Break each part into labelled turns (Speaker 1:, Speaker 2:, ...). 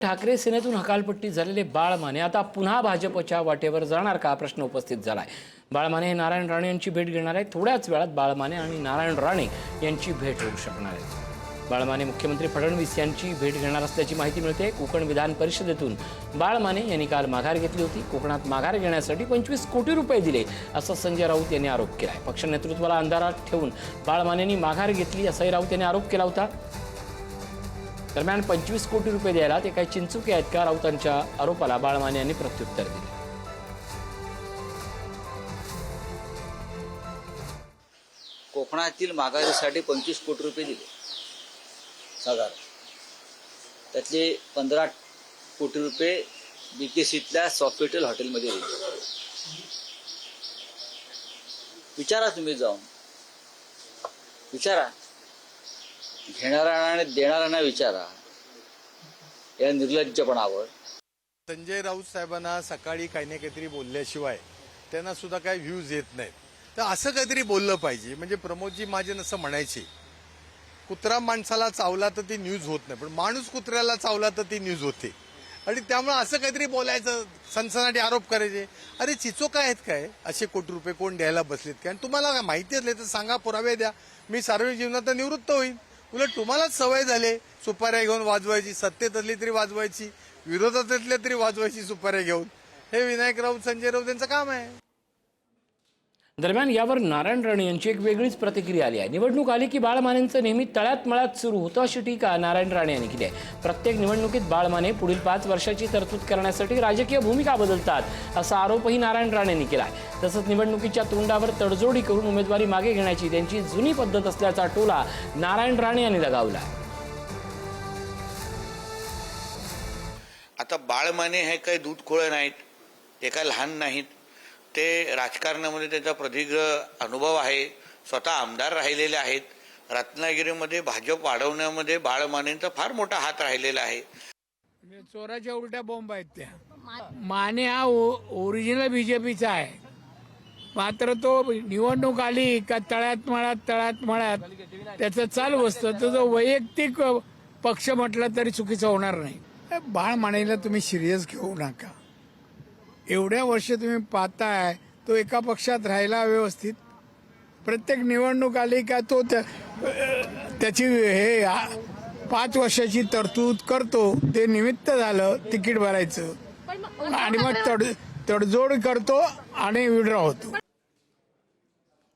Speaker 1: ठाकरे सेनेतून हकालपट्टी झालेले बाळ माने आता पुन्हा भाजपच्या वाटेवर जाणार का प्रश्न उपस्थित झालाय। बाळ माने हे नारायण राणे यांची भेट घेणार आहेत। थोड्याच वेळात बाळ माने आणि नारायण राणे यांची भेट होऊ शकणार आहे। बाळ माने मुख्यमंत्री फडणवीस यांची भेट घेणार असल्याची माहिती मिळते। कोकण विधान परिषदेतून बाळ माने यांनी काल माघार घेतली होती। कोकणात माघार घेण्यासाठी 25 कोटी रुपये दिले असा संजय राऊत यांनी आरोप केलाय। पक्ष नेतृत्वाला अंधारात ठेवून बाळ मानेंनी माघार घेतली असाही राऊत यांनी आरोप केला होता। दरम्यान 25 कोटी रुपये द्यायला ते काही चिंचुके आहेत का, राऊतांच्या आरोपाला बाळ माने यांनी प्रत्युत्तर दिले।
Speaker 2: कोकणातील माघारीसाठी 25 कोटी रुपये दिले साधारण, त्यातले 15 कोटी रुपये बीकेसीतल्या सॉफिटेल हॉटेलमध्ये दिले। विचारा, तुम्ही जाऊन विचारा, घेणाऱ्यांना आणि देणाऱ्यांना विचारा या निर्लज्जपणावर।
Speaker 3: संजय राऊत साहेबांना सकाळी काही ना काहीतरी बोलल्याशिवाय त्यांना सुद्धा काही व्ह्यूज येत नाहीत, तर असं काहीतरी बोललं पाहिजे। म्हणजे प्रमोदजी महाजन असं म्हणायचे, कुत्रा माणसाला चावला तर ती न्यूज होत नाही, पण माणूस कुत्र्याला चावला तर ती न्यूज होते। आणि त्यामुळे असं काहीतरी बोलायचं, सनसनाटी आरोप करायचे। अरे चिचोक आहेत काय, असे कोटी रुपये कोण द्यायला बसलेत काय? आणि तुम्हाला काय माहिती असले तर सांगा, पुरावे द्या, मी सार्वजनिक जीवनात निवृत्त होईल। उलट तुम्हालाच सवय झाले सुपाऱ्या घेऊन वाजवायची, सत्तेत असली तरी वाजवायची, विरोधात असल्या तरी वाजवायची सुपाऱ्या घेऊन। हे विनायक राऊत, संजय राऊत यांचं काम आहे।
Speaker 1: दरम्यान यावर नारायण राणे यांची एक वेगळीच प्रतिक्रिया आली आहे। निवडणूक आली की बाळ मानेंचं नेहमी तळ्यात मळ्यात सुरू होतं अशी टीका नारायण राणे यांनी केली आहे। प्रत्येक निवडणुकीत बाळ माने पुढील 5 वर्षाची तरतूद करण्यासाठी राजकीय भूमिका बदलतात असा आरोपही नारायण राणे यांनी केला आहे। तसंच निवडणुकीच्या तोंडावर तडजोडी करून उमेदवारी मागे घेण्याची त्यांची जुनी पद्धत असल्याचा टोला नारायण राणे यांनी लगावला आहे।
Speaker 4: आता बाळ माने हे काही दूध खोळे नाहीत, ते काय लहान नाहीत, ते राजकारणामध्ये त्यांचा प्रदीर्घ अनुभव आहे, स्वतः आमदार राहिलेले आहेत। रत्नागिरीमध्ये भाजप वाढवण्यामध्ये बाळ मानेंचा फार मोठा हात राहिलेला आहे।
Speaker 5: चोराच्या उलट्या बॉम्ब आहेत त्या। माने हा ओरिजिनल बीजेपीचा आहे, मात्र तो निवडणूक आली का तळ्यात मळ्यात त्याचं चालू असतं। तो जो वैयक्तिक पक्ष म्हटला तरी चुकीचं होणार नाही। बाळ मानेला तुम्ही सिरियस घेऊ नका। एवढ्या वर्ष तुम्ही पाहताय तो एका पक्षात राहिला व्यवस्थित, प्रत्येक निवडणूक आली का तो त्याची 5 वर्षाची तरतूद करतो। ते निमित्त झालं तिकीट भरायचं आणि मग तडजोड करतो आणि विड्रॉ होतो।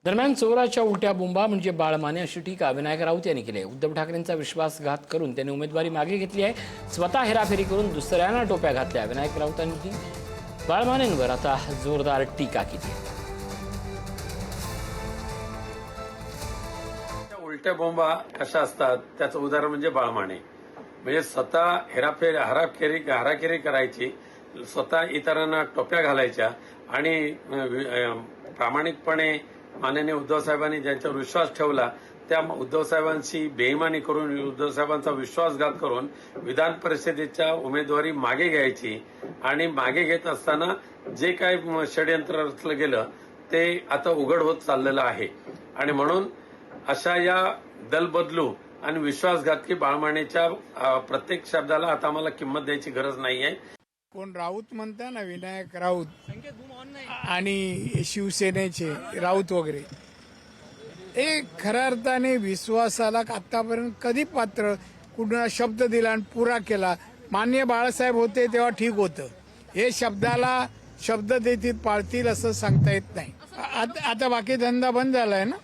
Speaker 1: दरम्यान चोराच्या उलट्या बोंबा म्हणजे बाळ माने अशी टीका विनायक राऊत यांनी केली आहे। उद्धव ठाकरेंचा विश्वासघात करून त्यांनी उमेदवारी मागे घेतली आहे। स्वतः हेराफेरी करून दुसऱ्यांना टोप्या घातल्या। विनायक राऊतांनी बाळ मानेंवर आता जोरदार टीका केली।
Speaker 6: उलट्या बोंबा कशा असतात त्याचं उदाहरण म्हणजे बाळ माने। म्हणजे स्वतः हाराखेरी करायची, स्वतः इतरांना टोप्या घालायच्या आणि प्रामाणिकपणे माननीय उद्धव साहेबांनी ज्यांच्यावर विश्वास ठेवला त्या उद्धव साहेबांशी बेईमानी करून, उद्धव साहेबांचा विश्वासघात करून विधान परिषदेच्या उमेदवारी मागे घ्यायची। आणि मागे घेत असताना जे काही षडयंत्र रचलं गेलं ते आता उघड होत चाललेलं आहे। आणि म्हणून अशा या दल बदलू आणि विश्वासघातकी बाळमानेच्या प्रत्येक शब्दाला आता आम्हाला किंमत द्यायची गरज नाहीये।
Speaker 5: कोण राऊत म्हणता ना, विनायक राऊत आणि शिवसेनेचे राऊत वगैरे, हे खऱ्या अर्थाने विश्वासाला आतापर्यंत कधी पात्र, कुठला शब्द दिला आणि पुरा केला। माननीय बाळासाहेब होते तेव्हा ठीक होतं, हे शब्दाला शब्द देतील पाळतील असं सांगता येत नाही। आता बाकी धंदा बंद झालाय ना।